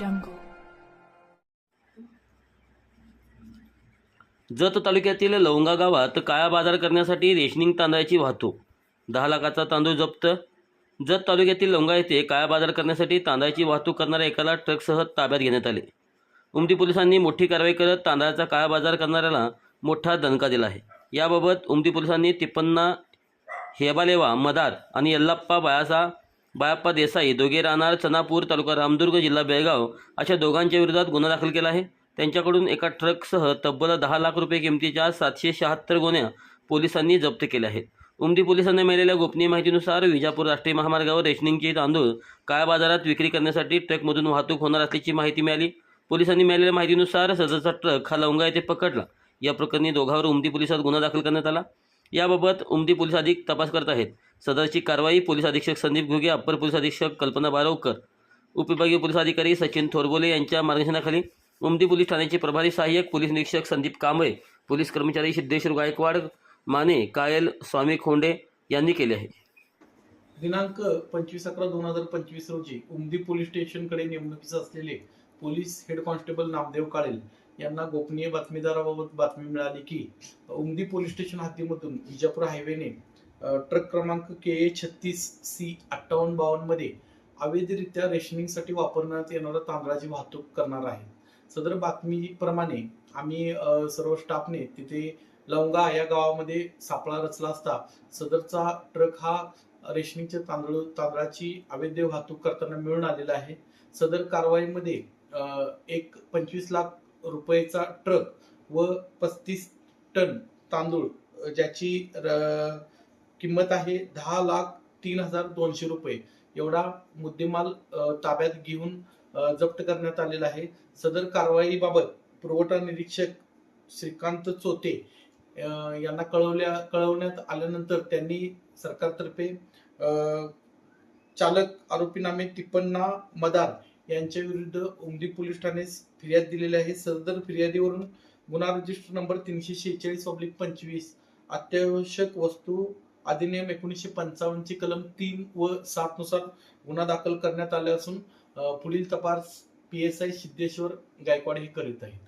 jungle. Jat तालुक्यातील लवंगा गावात काळा बाजार करण्यासाठी रेशनिंग तांदळाची वाहतूक, 10 लाखाचा तांदूळ जप्त. जत तालुक्यातील लवंगा येथे काळा बाजार करण्यासाठी तांदळाची वाहतूक करणाऱ्या एकाला ट्रकसह ताब्यात घेण्यात आले. उमदी पोलिसांनी मोठी कारवाई करत तांदळाचा काळा बाजार करणाऱ्याला मोठा दणका दिला आहे. याबाबत उमदी पोलिसांनी तिप्पन्ना हेबालेवा मदार आणि यल्लाप्पा बाळाप्पा देसाई दोघे राहणार चनापूर तालुका रामदुर्ग जिल्हा बेळगाव अशा दोघांच्या विरोधात गुन्हा दाखल केला आहे. त्यांच्याकडून एका ट्रकसह तब्बल 10 लाख रुपये किमतीच्या 776 गोण्या पोलिसांनी जप्त केल्या आहेत. उमदी पोलिसांनी मिळालेल्या गोपनीय माहितीनुसार विजापूर राष्ट्रीय महामार्गावर रेशनिंगचे तांदूळ काळ्या बाजारात विक्री करण्यासाठी ट्रकमधून वाहतूक होणार असल्याची माहिती मिळाली. पोलिसांनी मिळालेल्या माहितीनुसार सदरचा ट्रक हा लवंगा येथे पकडला. या प्रकरणी दोघांवर उमदी पोलिसात गुन्हा दाखल करण्यात आला. याबाबत उमदी पोलीस अधिक तपास करत आहेत. सदरची कारवाई पोलीस अधीक्षक संदीप घुगे, अप्पर पोलीस अधीक्षक कल्पना बारवकर, उपविभागीय पोलीस अधिकारी सचिन थोरबोले यांच्या मार्गदर्शनाखाली उमदी पोलीस ठाण्याचे प्रभारी सहाय्यक पोलीस निरीक्षक संदीप कांबळे, पोलीस कर्मचारी सिद्धेश्वर गायकवाड, माने, कायल, स्वामी खोंडे यांनी केले आहे. दिनांक 25/11/2025 रोजी उमदी पोलीस स्टेशनकडे नेमणुकीस असलेले पोलीस हेड कॉन्स्टेबल नामदेव काळेल यांना गोपनीय बातमीदाराबाबत बातमी मिळाली की Umadi police station हद्दीमधून Vijapur हायवेने truck क्रमांक KA 36C5852 मध्ये अवैधरित्या रेशनिंगसाठी वापरण्यात येणाऱ्या तांदळाची वाहतूक करणार आहे. सदर बातमीप्रमाणे आम्ही सर्व स्टाफने तिथे लवंगा या गावामध्ये सापळा रचला असता सदरचा ट्रक हा रेशनिंगच्या तांदळाची अवैध वाहतूक करताना मिळून आलेला आहे. सदर कारवाईमध्ये एक 25 लाख रुपयेचा ट्रक व 35 टन तांदूळ ज्याची किंमत आहे 10,03,200 रुपये एवढा मुद्देमाल ताब्यात घेऊन जप्त करण्यात आलेला आहे. सदर कारवाईबाबत पुरवठा निरीक्षक श्रीकांत चोते यांना कळवण्यात आल्यानंतर त्यांनी सरकारतर्फे चालक आरोपीनामे तिप्पन्ना मदार यांच्या विरुद्ध उमदी पोलीस ठाण्यास फिर्याद दिलेली आहे. सदर फिर्यादीवरून गुन्हा रजिस्टर नंबर 346/25 अत्यावश्यक वस्तू अधिनियम 1955 ची कलम 3 व 7 नुसार गुन्हा दाखल करण्यात आला असून पुढील तपास PSI सिद्धेश्वर गायकवाड हे करीत आहेत.